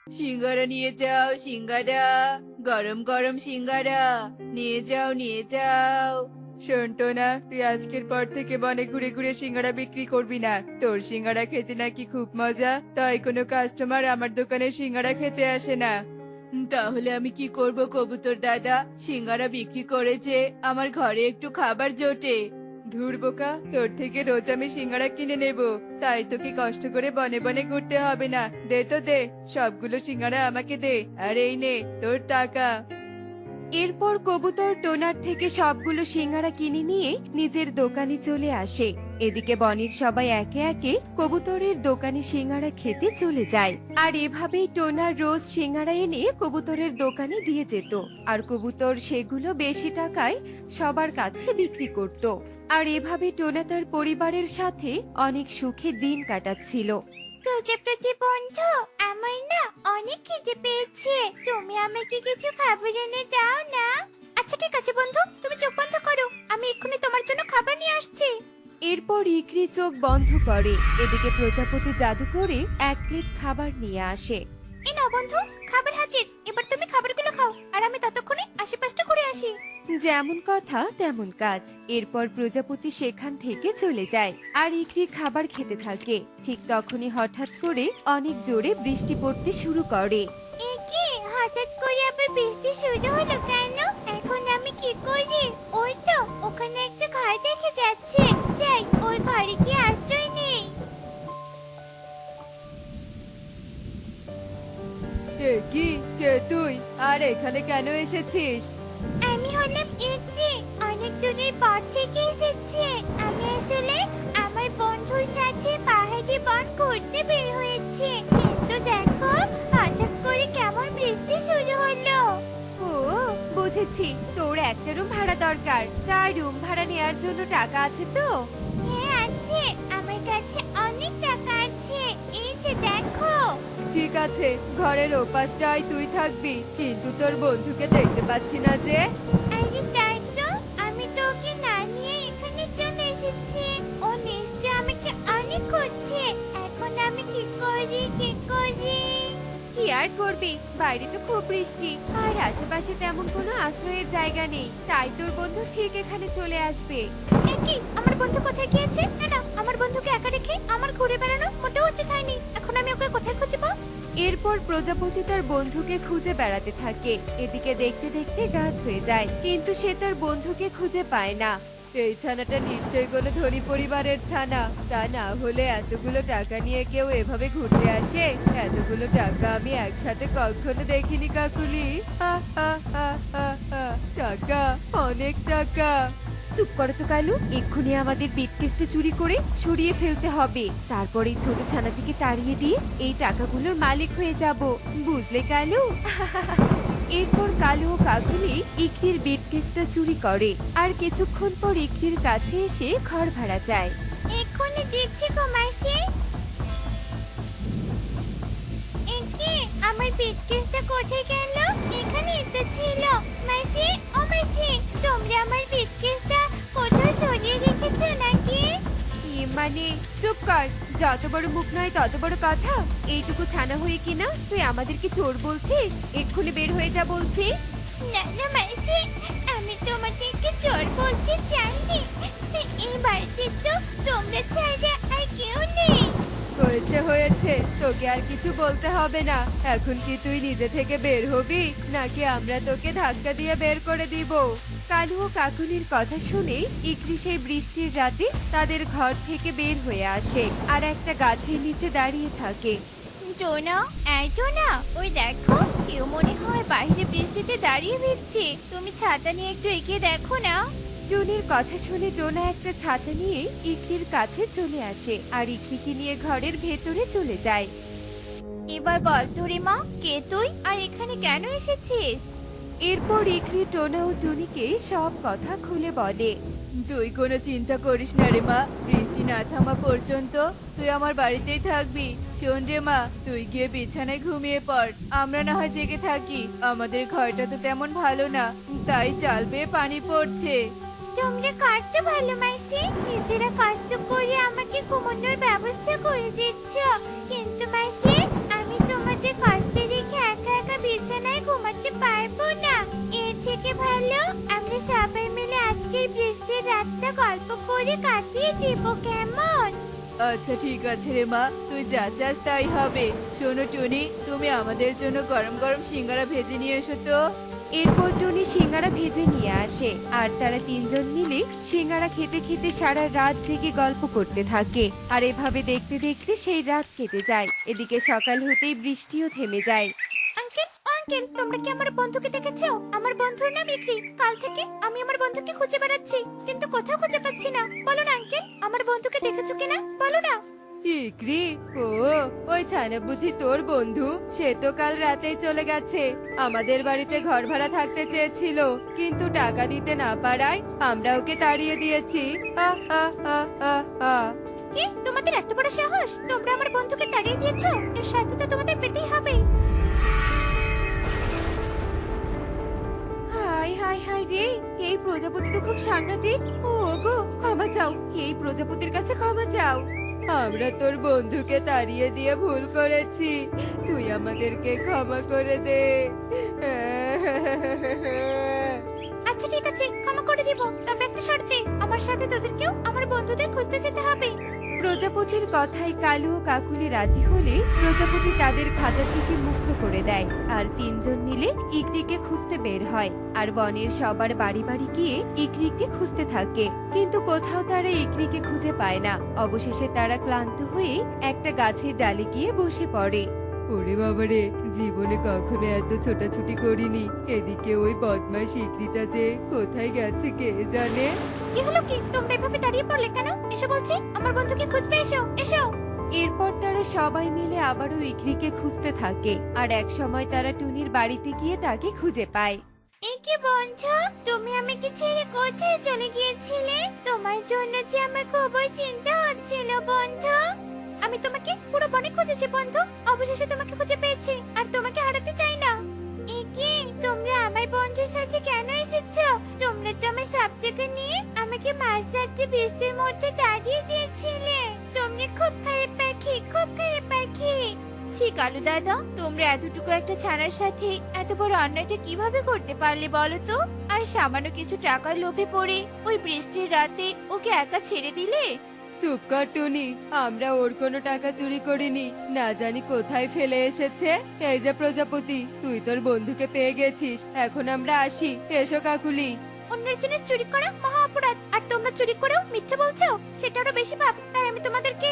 সিঙ্গারা নিয়ে যাও, সিঙ্গারা, গরম গরম সিঙ্গারা নিয়ে যাও, নিয়ে যাও। শোন টোনা, তুই আজকের পর থেকে বনে ঘুরে ঘুরে সিঙ্গারা বিক্রি করবি না। তোর সিঙ্গারা খেতে নাকি খুব মজা, তাই কোনো কাস্টমার আমার দোকানে সিঙ্গারা খেতে আসে না। তাহলে আমি কি করব কবুতর দাদা? সিঙ্গারা বিক্রি করেছে, আমার ঘরে একটু খাবার জোটে। ধুর বোকা, তোর থেকে রোজ আমি সিঙ্গারা কিনে নেব, তাই তোকে কষ্ট করে বনে বনে ঘুরতে হবে না। দে তো দে, সবগুলো সিঙ্গারা আমাকে দে, আর এই নে তোর টাকা। এরপর কবুতর টোনার থেকে সবগুলো সিঙ্গারা কিনে নিয়ে নিজের দোকানে চলে আসে। এদিকে বনের সবাই একে একে কবুতরের দোকানে সিঙ্গারা খেতে চলে যায়। আর এভাবেই টোনার রোজ সিঙ্গারা এনে কবুতরের দোকানে দিয়ে যেত, আর কবুতর সেগুলো বেশি টাকায় সবার কাছে বিক্রি করত। আর এভাবে টোনা তার পরিবারের সাথে অনেক সুখে দিন কাটাচ্ছিল। প্রজাপতি বন্ধু, আমার না অনেক খিদে পেয়েছে, তুমি আমাকে কিছু খাবার এনে দাও না। আচ্ছা ঠিক আছে বন্ধু, তুমি চোখ বন্ধ করো, আমি এক্ষুনি তোমার জন্য খাবার নিয়ে আসছি। এরপর ইকরি চোখ বন্ধ করে। এদিকে প্রজাপতি জাদু করে এক প্লেট খাবার নিয়ে আসে। এই নাও বন্ধু, খাবার হাজির, এবার তুমি খাবারগুলো খাও, আর আমি ততক্ষণে আশেপাশটা ঘুরে আসি। যেমন কথা তেমন কাজ। এরপর প্রজাপতি সেখান থেকে চলে যায়, আর ইকরি খাবার খেতে থাকে। ঠিক তখনই হঠাৎ করে অনেক জোরে বৃষ্টি পড়তে শুরু করে। এ কি, হঠাৎ করে আবার বৃষ্টি শুরু হলো কেন? এখন আমি কি করি? ওই তো ওখানে একটা ঘর দেখে যাচ্ছে, যাই ওই ঘরে গিয়ে আশ্রয় নেই। কি, কে তুই, আর এখানে কেন এসেছিস? আমি হলাম ইকরি, অনেক দূরের পথ থেকে এসেছি। আমি আসলে আমার বন্ধুর সাথে পাহাড়ি বন ঘুরতে বের হয়েছি, কিন্তু দেখো হঠাৎ করে কেমন বৃষ্টি শুরু হলো। ও বুঝেছি, তোর একটা রুম ভাড়া দরকার। তার রুম ভাড়া নেওয়ার জন্য টাকা আছে তো? হ্যাঁ আছে, আমার কাছে অনেক টাকা আছে, এই যে দেখো। ঠিক আছে, ঘরের ওপাশটায় তুই থাকবি, কিন্তু তোর বন্ধুকে দেখতে পাচ্ছি না যে। আরে তাই তো, আমি তো ওকে না নিয়ে এখানে চলে এসেছি। ও নিশ্চয় আমাকে অনেক খুঁজছে, এখন আমি কি করি, কি করি? কি আর করবি, বাইরে তো খুব বৃষ্টি, আর আশেপাশে তেমন কোনো আশ্রয়ের জায়গা নেই, তাই তোর বন্ধু ঠিক এখানে চলে আসবে। কি, আমার বন্ধু কোথায় গিয়েছে? না না, আমার বন্ধুকে একা রেখে আমার ঘুরে বেড়ানো মোটেও উচিত হয়নি। এখন আমি ওকে কোথায় খুঁজবো? এরপর প্রজাপতি তার বন্ধুকে খুঁজে বেড়াতে থাকে। এদিকে দেখতে দেখতে রাত হয়ে যায়, কিন্তু সে তার বন্ধুকে খুঁজে পায় না। এই ছানাটা নিশ্চয়ই কোনো ধনী পরিবারের ছানা, তা না হলে এতগুলো টাকা নিয়ে কেউ এভাবে ঘুরতে আসে? এতগুলো টাকা আমি একসাথে কখনো দেখিনি কাকুলি। হা, হা, হা, হা, হা। টাকা, অনেক টাকা। চুপ করো তো কালু, এক্ষুনি আমাদের বিটকেসটা চুরি করে সরিয়ে ফেলতে হবে। তারপর এই ছোট ছানাটিকে তাড়িয়ে দিয়ে এই টাকাগুলোর মালিক হয়ে যাব, বুঝলে কালু? এরপর কালু ও কাকুলি ইকরির বিটকেসটা চুরি করে, আর কিছুক্ষণ পর ইকরির কাছে এসে ঘর ভাড়া চায়। এক্ষুনি দিচ্ছি গো মাসি। একে, আমার বিটকেসটা কোথায় গেল? এখানেই তো ছিল। মাসি, ও মাসি, তোমরা আমার বিটকেসটা কোথাও সরিয়ে রেখেছো নাকি? মানে চুপ কর, যত বড় মুখ নয় তত বড় কথা। এইটুকু ছানা হয়ে কিনা তুই আমাদেরকে চোর বলছিস? এক্ষুনি বের হয়ে যা বলছি। না না মাসি, আমি তোমাদেরকে চোর বলতে চাইনি। এই বাড়িতে তো তোমরা ছাড়া আর কেউ নেই। হয়েছে হয়েছে, তোকে আর কিছু বলতে হবে না। এখন কি তুই নিজে থেকে বের হবি, নাকি আমরা তোকে ধাক্কা দিয়ে বের করে দিব? কালু ও কাকুলির কথা শুনে ইকরি সেই বৃষ্টির রাতে তাদের ঘর থেকে বের হয়ে আসে, আর একটা গাছের নিচে দাঁড়িয়ে থাকে। টোনা, এই টোনা, ওই দেখো কেউ মনে হয় বাইরে বৃষ্টিতে দাঁড়িয়ে ভিজছে। তুমি ছাতা নিয়ে একটু এগিয়ে দেখো না। টুনির কথা শুনে টোনা একটা ছাতা নিয়ে ইকরির কাছে চলে আসে, আর ইকরিকে নিয়ে ঘরের ভেতরে চলে যায়। এবার বল তো রে মা, কে তুই, আর এখানে কেন এসেছিস? এরপর ইকরি টোনা ও টুনিকে সব কথা খুলে বলে। তুই কোনো চিন্তা করিস না রে মা, বৃষ্টি না থামা পর্যন্ত তুই আমার বাড়িতেই থাকবি। শোন রে মা, তুই গিয়ে বিছানায় ঘুমিয়ে পড়, আমরা না হয় জেগে থাকি। আমাদের ঘরটা তো তেমন ভালো না, তাই চাল বেয়ে পানি পড়ছে। তোমরা কত ভালো মাসি, নিজেরা কষ্ট করে আমাকে ঘুমানোর ব্যবস্থা করে দিচ্ছ, কিন্তু মাসি আমি তোমাদের কষ্টের ভালো আমরা সবাই মিলে আজকের বৃষ্টির রাতটা গল্প করে কাটিয়ে দিব, কেমন? আচ্ছা ঠিক আছে রে মা, তুই যা চাস তাই হবে। শোনো টুনি, তুমি আমাদের জন্য গরম গরম সিঙ্গারা ভেজে নিয়ে এসো তো। এরপর টুনি সিঙ্গারা ভেজে নিয়ে আসে আর তারা তিনজন মিলে সিঙ্গারা খেতে খেতে সারা রাত জেগে গল্প করতে থাকে। আর এভাবে দেখতে দেখতে সেই রাত কেটে যায়। এদিকে সকাল হতেই বৃষ্টিও থেমে যায়। আঙ্কেল, আঙ্কেল, তোমরা কি আমার বন্ধুকে দেখেছো? আমার বন্ধুর নাম ইকরি। কাল থেকে আমি আমার বন্ধুকে খুঁজে বেড়াচ্ছি, কিন্তু কোথাও খুঁজে পাচ্ছি না। বলো না আঙ্কেল, আমার বন্ধুকে দেখেছো কিনা, বলো না। ইকরি? ও, ওই ছানা বুঝি তোর বন্ধু? সে তো কাল রাতেই চলে গেছে। আমাদের বাড়িতে ঘর ভাড়া থাকতে চেয়েছিল, কিন্তু টাকা দিতে না পারায় আমরা ওকে তাড়িয়ে দিয়েছি। আহ, আহ, আহ, আহ, আহ। কি, তোমাদের এত বড় সাহস? তোমরা আমার বন্ধুকে তাড়িয়ে দিয়েছো? এর সাথে তো তোমাদের পেতেই হবে। হাই হাই হাই রে, এই প্রজাপতি তো খুব সাংঘাতিক। ও গো, ক্ষমা চাও, এই প্রজাপতির কাছে ক্ষমা চাও। আমরা তোর বন্ধুকে তাড়িয়ে দিয়ে ভুল করেছি, তুই আমাদেরকে ক্ষমা করে দে। আচ্ছা ঠিক আছে, ক্ষমা করে দিব, তবে একটা শর্তে, আমার সাথে তোদেরকেও আমার বন্ধুদের খুঁজতে যেতে হবে। প্রজাপতির কথায় কালু ও কাকুলি রাজি হলে প্রজাপতি তাদের খাঁচা থেকে মুক্ত করে দেয় আর তিনজন মিলে ইকরিকে খুঁজতে বের হয় আর বনের সবার বাড়ি বাড়ি গিয়ে ইকরিকে খুঁজতে থাকে, কিন্তু কোথাও তারা ইকরিকে খুঁজে পায় না। অবশেষে তারা ক্লান্ত হয়ে একটা গাছের ডালে গিয়ে বসে পড়ে। ওরে বাবারে, জীবনে কখনো এত ছোটাছুটি করিনি। এদিকে ওই বদমাশ ইকরিটা যে কোথায় গেছে কে জানে। কি হলো কি, তোমরা এভাবে দাঁড়িয়ে পড়লে কেন? এসো বলছি, আমার বন্ধুকে খুঁজবে, এসো এসো। এরপর তারা সবাই মিলে আবারও ইকরিকে খুঁজতে থাকে আর এক সময় তারা টুনির বাড়িতে গিয়ে তাকে খুঁজে পায়। এই কি বন্ধু, তুমি আমাকে ছেড়ে কোথায় চলে গিয়েছিলে? তোমার জন্য যে আমার খুবই চিন্তা হচ্ছিল বন্ধু। আমি তোমাকে পুরো বনে খুঁজেছি বন্ধু, অবশেষে তোমাকে খুঁজে পেয়েছি আর তোমাকে হারাতে চাই না। এ কি, তোমরা আমার বন্ধুর সাথে কেন এসেছো? তোমরা তো আমার সব টাকা নিয়ে আমাকে মাঝরাতে বৃষ্টির মধ্যে দাঁড়িয়ে দিয়েছিলে। তোমরা খুব খারাপ পাখি, খুব খারাপ পাখি। ছি কালু দাদা, তোমরা এতটুকু একটা ছানার সাথে এত বড় অন্যায়টা কিভাবে করতে পারলে বলো তো? আর সামান্য কিছু টাকার লোভে পড়ে ওই বৃষ্টির রাতে ওকে একা ছেড়ে দিলে। চুপ কর টুনি, আমরা ওর কোনো টাকা চুরি করিনি, না জানি কোথায় ফেলে এসেছে। এই যে প্রজাপতি, তুই তোর বন্ধুকে পেয়ে গেছিস, এখন আমরা আসি। এসো কাকুলি। অন্যের জিনিস চুরি করা মহা অপরাধ, আর তোমরা চুরি করেও মিথ্যে বলছো, সেটা আরো বেশি পাপ। তাই আমি তোমাদেরকে।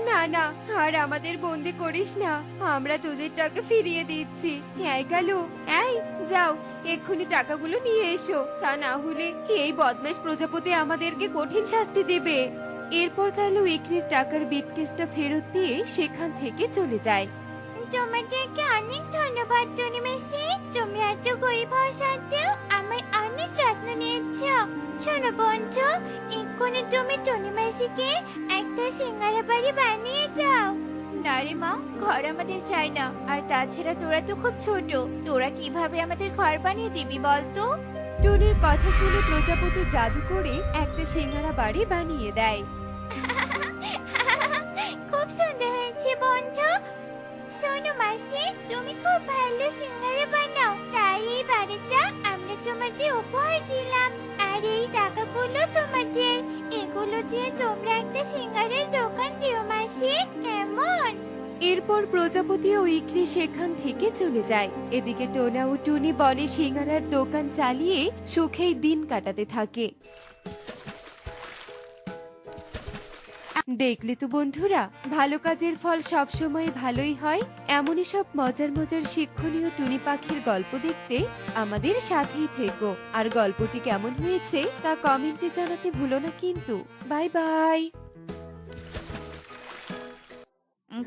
না না, আর আমাদের বন্দি করিস না, আমরা তোদের টাকা ফিরিয়ে দিচ্ছি। এই কালু, এই যাও, এক্ষুনি টাকাগুলো নিয়ে এসো, তা না হলে এই বদমাশ প্রজাপতি আমাদেরকে কঠিন শাস্তি দেবে। এরপর কালু ইকরির টাকার বিটকেসটা ফেরত দিয়ে সেখান থেকে চলে যায়। তোমাদেরকে অনেক ধন্যবাদ টনি মেসি, তোমরা এত গরিব হওয়া সত্ত্বেও আমার অনেক যত্ন নিয়েছো। শোনো বন্ধু, এক্ষুনি তুমি টনি মেসিকে একটা সিঙ্গারা বাড়ি বানিয়ে দাও। না রে মা, ঘর আমাদের চাই না, আর তাছাড়া তোরা তো খুব ছোট, তোরা কিভাবে আমাদের ঘর বানিয়ে দিবি বলতো? টুনির কথা শুনে প্রজাপতি জাদু করে একটা সিঙ্গারা বাড়ি বানিয়ে দেয়। খুব সুন্দর হয়েছে বন্ধু। শোনো মাসি, তুমি খুব ভালো সিঙ্গারা বানাও, তাই এই বাড়িটা আমরা তোমাদের উপহার দিলাম। আর এই টাকাগুলো তোমাদের, এগুলো দিয়ে তোমরা একটা সিঙ্গারের দোকান দিও মাসি, কেমন? এরপর প্রজাপতি ও ইকরি সেখান থেকে চলে যায়। এদিকে টোনা ও টুনি বনে সিঙ্গারার দোকান চালিয়ে সুখেই দিন কাটাতে থাকে। দেখলে তো বন্ধুরা, ভালো কাজের ফল সবসময় ভালোই হয়। এমনই সব মজার মজার শিক্ষণীয় টুনি পাখির গল্প দেখতে আমাদের সাথেই থেকো। আর গল্পটি কেমন হয়েছে তা কমেন্টে জানাতে ভুলো না কিন্তু। Bye bye.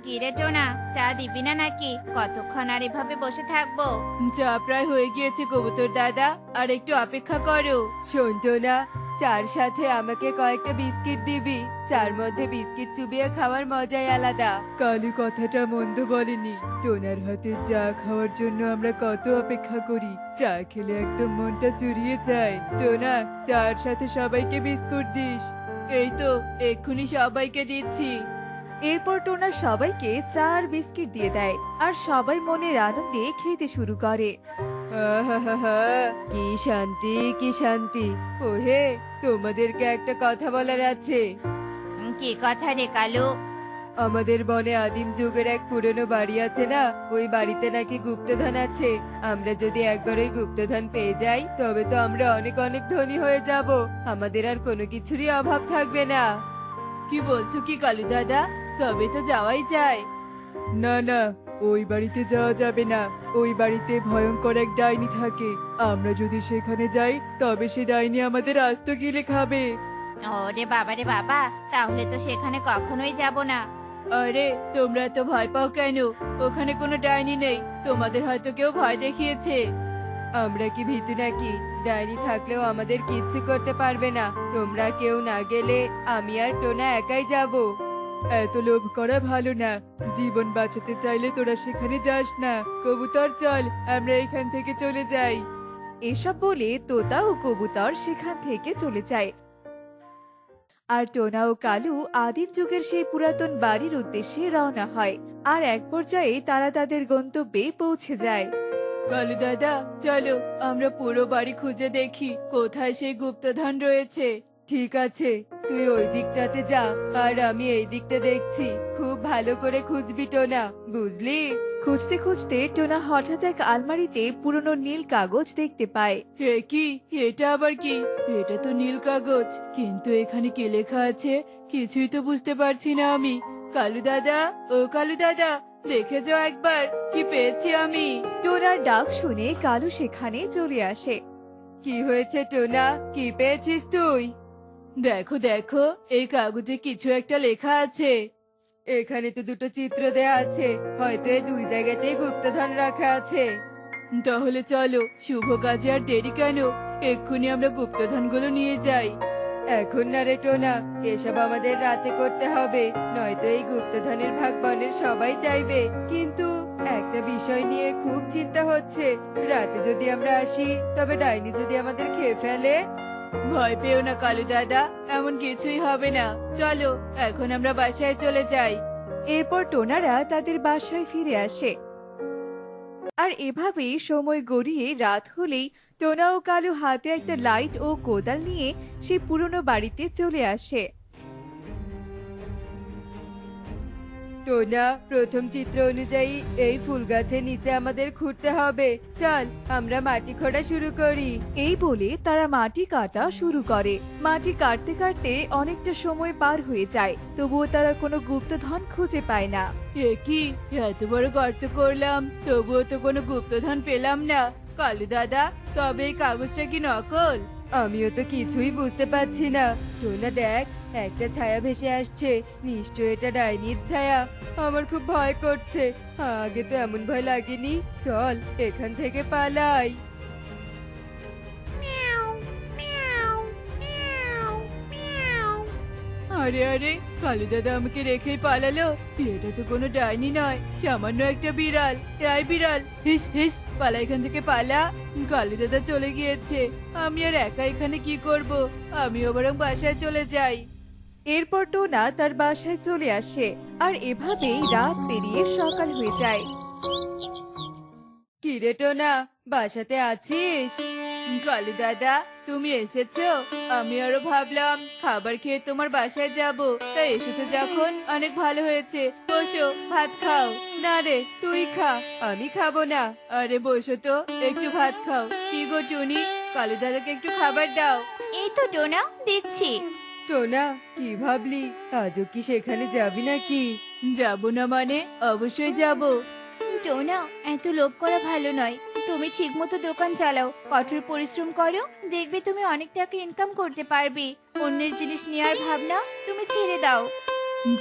কিরে টোনা, চা দিবি না নাকি? কতক্ষণ আর এভাবে বসে থাকবো? যা প্রায় হয়ে গিয়েছে কবুতর দাদা, আর একটু অপেক্ষা করো। শোন টোনা, চার সাথে আমাকে কয়েকটা বিস্কিট দিবি। চার মধ্যে বিস্কিট চুবিয়ে খাওয়ার মজাই আলাদা। কালু কথাটা মন্দ বলেনি, টোনার হাতে চা খাওয়ার জন্য আমরা কত অপেক্ষা করি। চা খেলে একদম মনটা জুড়িয়ে যায়। টোনা, চার সাথে সবাইকে বিস্কুট দিস। এই তো এক্ষুনি সবাইকে দিচ্ছি। এরপর টোনা সবাইকে চা আর বিস্কিট দিয়ে দেয় আর সবাই মনের আনন্দে খেতে শুরু করে। আহাহাহা, কি শান্তি কি শান্তি। ওহে, তোমাদেরকে একটা কথা বলার আছে। কি কথা রে কালু? আমাদের বনে আদিম যুগের এক পুরনো বাড়ি আছে না, ওই বাড়িতে নাকি গুপ্তধন আছে। আমরা যদি একবার ওই গুপ্তধন পেয়ে যাই তবে তো আমরা অনেক অনেক ধনী হয়ে যাব। আমাদের আর কোনো কিছুরই অভাব থাকবে না। কি বলছো কি কালু দাদা? তবে তো যাওয়াই যায়। না না, ওই বাড়িতে যাওয়া যাবে না। ওই বাড়িতে ভয়ঙ্কর এক ডাইনি থাকে। আমরা যদি সেখানে যাই তবে সে ডাইনি আমাদের আস্ত গিলে খাবে। ওরে বাবা রে বাবা, তাহলে তো সেখানে কখনোই যাব না। আরে তোমরা তো ভয় পাও কেন? ওখানে কোনো ডাইনি নেই, তোমাদের হয়তো কেউ ভয় দেখিয়েছে। আমরা কি ভীতু নাকি? ডাইনি থাকলেও আমাদের কিচ্ছু করতে পারবে না। তোমরা কেউ না গেলে আমি আর টোনা একাই যাব। এত লোভ করা ভালো না। জীবন বাঁচাতে চাইলে তোরা সেখানে যাস না। কবুতর চল, আমরা এখান থেকে চলে যাই। এসব বলে তোতা ও কবুতর সেখান থেকে চলে যায়। আর টোনা ও কালু আদিম যুগের সেই পুরাতন বাড়ির উদ্দেশ্যে রওনা হয়। আর এক পর্যায়ে তারা তাদের গন্তব্যে পৌঁছে যায়। কালু দাদা, চলো আমরা পুরো বাড়ি খুঁজে দেখি কোথায় সেই গুপ্তধন রয়েছে। ঠিক আছে, তুই ওই দিকটাতে যা আর আমি এই দিকটা দেখছি। খুব ভালো করে খুঁজবি টোনা, বুঝলি? খুঁজতে খুঁজতে টোনা হঠাৎ এক আলমারিতে পুরনো নীল কাগজ দেখতে পায়। এ কি? এটা আবার কি? এটা তো নীল কাগজ, কিন্তু এখানে কি লেখা আছে কিছুই তো বুঝতে পারছি না আমি। কালু দাদা, ও কালু দাদা, দেখে যাও একবার, কি পেয়েছি আমি। টোনার ডাক শুনে কালু সেখানে চলে আসে। কি হয়েছে টোনা? কি পেয়েছিস তুই? দেখো দেখো, এই কাগজে কিছু একটা লেখা আছে। এখানে তো দুটো চিত্র দেয়া আছে, হয়তো এই দুই জায়গাতেই গুপ্তধন রাখা আছে। তাহলে চলো, শুভ কাজে আর দেরি কেন, এক্ষুনি আমরা গুপ্তধনগুলো নিয়ে যাই। এখন না রে টোনা, এসব আমাদের রাতে করতে হবে, নয়তো এই গুপ্তধনের ভাগ বনের সবাই চাইবে। কিন্তু একটা বিষয় নিয়ে খুব চিন্তা হচ্ছে, রাতে যদি আমরা আসি তবে ডাইনি যদি আমাদের খেয়ে ফেলে। ভয় পেও না কালু দাদা, এমন কিছুই হবে না। চলো এখন আমরা বাসায় চলে যাই। এরপর টোনারা তাদের বাসায় ফিরে আসে। আর এভাবেই সময় গড়িয়ে রাত হলেই টোনা ও কালু হাতে একটা লাইট ও কোদাল নিয়ে সেই পুরনো বাড়িতে চলে আসে। টোনা, প্রথম চিত্র অনুযায়ী এই ফুল গাছের নিচে আমাদের খুঁড়তে হবে। চল আমরা মাটি খোঁড়া শুরু করি। এই বলে তারা মাটি কাটা শুরু করে। মাটি কাটতে কাটতে অনেকটা সময় পার হয়ে যায়, তবুও তারা কোনো গুপ্তধন খুঁজে পায় না। এ কি? এত বড় গর্ত করলাম, তবুও তো কোনো গুপ্তধন পেলাম না। কালু দাদা, তবে এই কাগজটা কি নকল? আমিও তো কিছুই বুঝতে পারছি না। টোনা দেখ, একটা ছায়া ভেসে আসছে, নিশ্চয় এটা ডাইনির ছায়া। আমার খুব ভয় করছে, আগে তো এমন ভয় লাগেনি। চল এখান থেকে পালাই। মিয়াও, মিয়াও, মিয়াও, মিয়াও। আরে আরে, কালু দাদা আমাকে রেখেই পালালো। এটা তো কোনো ডাইনি নয়, সামান্য একটা বিড়াল। এই বিড়াল, হিস হিস, পালা এখান থেকে পালা। কালু দাদা চলে গিয়েছে, আমি আর একা এখানে কি করব? আমিও বরং বাসায় চলে যাই। এরপর টোনা তার বাসায় চলে আসে। আর এভাবেই রাত পেরিয়ে সকাল হয়ে যায়। কি রে টোনা, বাসাতে আছিস? কালু দাদা, তুমি এসেছো? আমি আরো ভাবলাম খাবার খেয়ে তোমার বাসায় যাব, তাই এসেছো যখন অনেক ভালো হয়েছে। বসো, ভাত খাও। না রে, তুই খা, আমি খাবো না। আরে বসো তো, একটু ভাত খাও। কি গো টুনি, কালু দাদাকে একটু খাবার দাও। এই তো টোনা, দিচ্ছি। টোনা, কি ভাবলি? আজও কি সেখানে যাবি নাকি? যাবো না মানে? অবশ্যই যাবো। টোনা, এত লোভ করা ভালো নয়। তুমি ঠিকমতো দোকান চালাও, কঠোর পরিশ্রম করো, দেখবে তুমি অনেক টাকা ইনকাম করতে পারবে। অন্যের জিনিস নেওয়ার ভাবনা তুমি ছেড়ে দাও।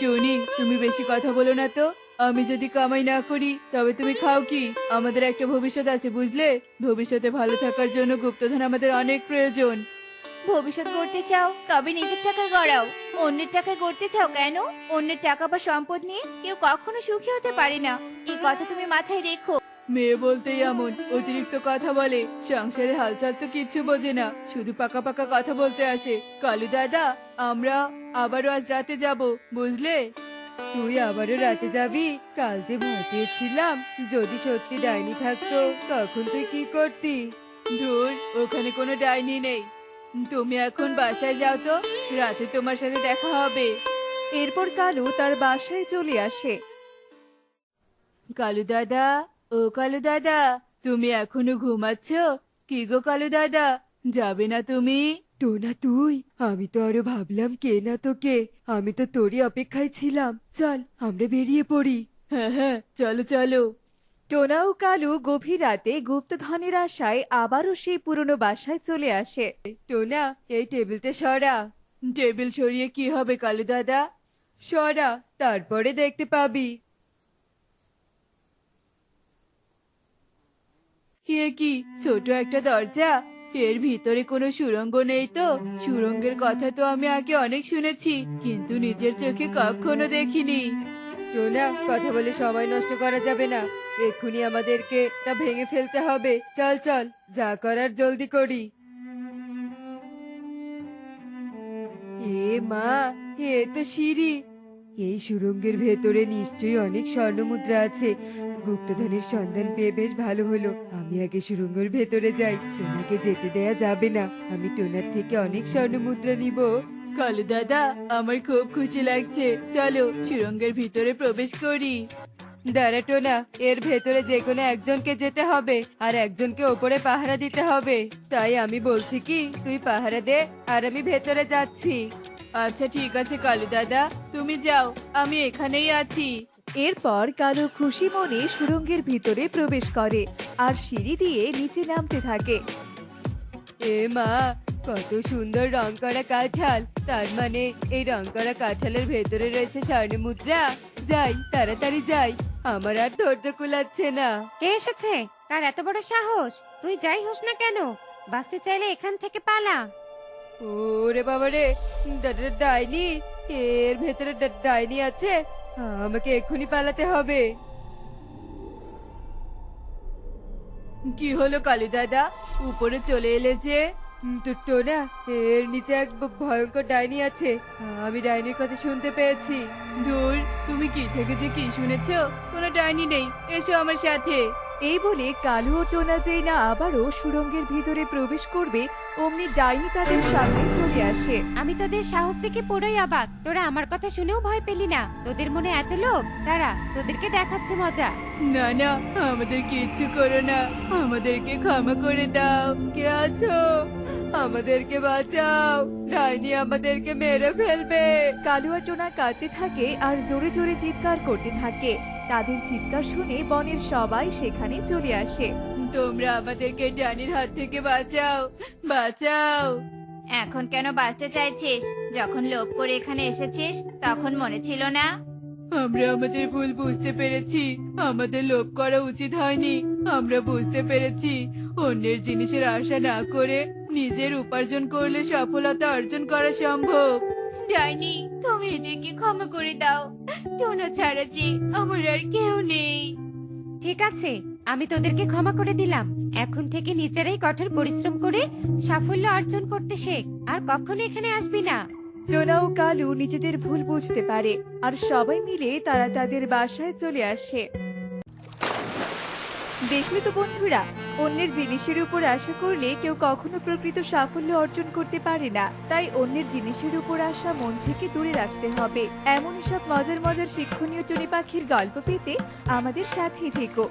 টুনি, তুমি বেশি কথা বলো না তো। আমি যদি কামাই না করি তবে তুমি খাও কি? আমাদের একটা ভবিষ্যৎ আছে, বুঝলে? ভবিষ্যতে ভালো থাকার জন্য গুপ্তধন আমাদের অনেক প্রয়োজন। ভবিষ্যৎ গড়তে চাও তবে নিজের টাকায় গড়াও। অন্যের টাকায় গড়তে চাও কেন? অন্যের টাকা বা সম্পদ নিয়ে কেউ কখনো সুখী হতে পারে না, এই কথা তুমি মাথায় রেখো। মেয়ে বলতেই এমন অতিরিক্ত কথা বলে, সংসারের হালচাল তো কিচ্ছু বোঝে না, শুধু পাকা পাকা কথা বলতে আসে। কালু দাদা, আমরা আবারও আজ রাতে যাব, বুঝলে? তুই আবারও রাতে যাবি? কাল যে ভয় পেয়েছিলাম, যদি সত্যি ডাইনি থাকতো তখন তুই কি করতি? ধুর, ওখানে কোনো ডাইনি নেই। তুমি এখন বাসায় যাও তো, রাতে তোমার সাথে দেখা হবে। এরপর কালু তার বাসায় চলে আসে। কালু দাদা, ও কালু দাদা, তুমি এখনো ঘুমাচ্ছ? কি গো কালু দাদা, যাবে না তুমি? টোনা তুই? আমি তো আরো ভাবলাম কে না তোকে। আমি তো তোরই অপেক্ষায় ছিলাম। চল আমরা বেরিয়ে পড়ি। হ্যাঁ হ্যাঁ, চলো চলো। টোনা ও কালু গভীর রাতে গুপ্তধনের আশায় আবারও সেই পুরনো বাসায় চলে আসে। টোনা, এই টেবিলটা সরা। টেবিল সরিয়ে কি হবে কালু দাদা? সরা, তারপরে দেখতে পাবি। এ কি ছোট একটা দরজা, এর ভিতরে কোনো সুড়ঙ্গ নেই তো? সুড়ঙ্গের কথা তো আমি আগে অনেক শুনেছি, কিন্তু নিজের চোখে কখনো দেখিনি। টোনা, কথা বলে সময় নষ্ট করা যাবে না। এক্ষুনি আমাদেরকে তা ভেঙে ফেলতে হবে। চল চল, যা করার জলদি করি। এ মা, এ তো সিঁড়ি। এই সুড়ঙ্গের ভেতরে নিশ্চয়ই অনেক স্বর্ণমুদ্রা আছে। গুপ্তধনের সন্ধান পেয়ে বেশ ভালো হলো। আমি আগে সুড়ঙ্গের ভেতরে যাই। টোনাকে যেতে দেয়া যাবে না। আমি টোনার থেকে অনেক স্বর্ণমুদ্রা নিব। কালু দাদা, আমার খুব খুশি লাগছে, চলো সুড়ঙ্গের ভিতরে প্রবেশ করি। দাঁড়া টোনা, এর ভেতরে যে কোনো একজনকে যেতে হবে আর একজনকে ওপরে পাহারা দিতে হবে। তাই আমি বলছি কি, তুই পাহারা দে আর আমি ভেতরে যাচ্ছি। আচ্ছা ঠিক আছে কালু দাদা, তুমি যাও, আমি এখানেই আছি। এরপর কালু খুশি মনে সুড়ঙ্গের ভিতরে প্রবেশ করে আর সিঁড়ি দিয়ে নিচে নামতে থাকে। এ মা, কত সুন্দর রং করা কাঁঠাল। তার মানে এই রং করা কাঁঠালের ভেতরে রয়েছে স্বর্ণমুদ্রা। যাই, তাড়াতাড়ি যাই, আমার আর ধৈর্য কুলাচ্ছে না। কে এসেছে? কার এত বড় সাহস? তুই যাই হোস না কেন, বাঁচতে চাইলে এখান থেকে পালা। ওরে বাবা রে, ডাইনি! এর ভেতরে ডাইনি আছে। আমাকে এক্ষুনি পালাতে হবে। কি হলো কালু দাদা, উপরে চলে এলে যে? তো টোনা, এর নিচে এক ভয়ঙ্কর ডাইনি আছে। আমি ডাইনির কথা শুনতে পেয়েছি। ধুর, তুমি কি থেকে যে কি শুনেছো? কোনো ডাইনি নেই, এসো আমার সাথে। এই বলে কালু ও টোনা যেই না আবারও সুড়ঙ্গের ভিতরে প্রবেশ করবে, অমনি ডাইনি তাদের সামনে চলে আসে। আমি তোদের সাহস থেকে পুরোই অবাক। তোরা আমার কথা শুনেও ভয় পেলি না? তোদের মনে এত লোভ? দাঁড়া, তোদেরকে দেখাচ্ছে মজা। না না, আমাদের কিচ্ছু করো না, আমাদেরকে ক্ষমা করে দাও। কে আছো? আমাদেরকে বাঁচাও, ডাইনি আমাদেরকে মেরে ফেলবে। কালু আর টোনা কাঁদতে থাকে আর জোরে জোরে চিৎকার করতে থাকে। তাদের চিৎকার শুনে বনের সবাই সেখানে চলে আসে। তোমরা আমাদেরকে ডাইনির হাত থেকে বাঁচাও, বাঁচাও। এখন কেন বাঁচতে চাইছিস? যখন লোভ করে এখানে এসেছিস তখন মনে ছিল না? আমরা আমাদের ভুল বুঝতে পেরেছি, আমাদের লোভ করা উচিত হয়নি। আমরা বুঝতে পেরেছি অন্যের জিনিসের আশা না করে নিজের উপার্জন করলে সফলতা অর্জন করা সম্ভব। ডাইনি, তুমি এদেরকে ক্ষমা করে দাও। টোনা ছাড়া যে আমার আর কেউ নেই। ঠিক আছে, আমি তোদেরকে ক্ষমা করে দিলাম। এখন থেকে নিজেরাই কঠোর পরিশ্রম করে সাফল্য অর্জন করতে শেখ। আর কখনো এখানে আসবি না। টোনা ও কালু নিজেদের ভুল বুঝতে পারে আর সবাই মিলে তারা তাদের বাসায় চলে আসে। দেখলে তো বন্ধুরা, অন্যের জিনিসের উপর আশা করলে কেউ কখনো প্রকৃত সাফল্য অর্জন করতে পারে না। তাই অন্যের জিনিসের উপর আশা মন থেকে দূরে রাখতে হবে। এমনই সব মজার মজার শিক্ষণীয় টুনি পাখির গল্প পেতে আমাদের সাথেই থেকো।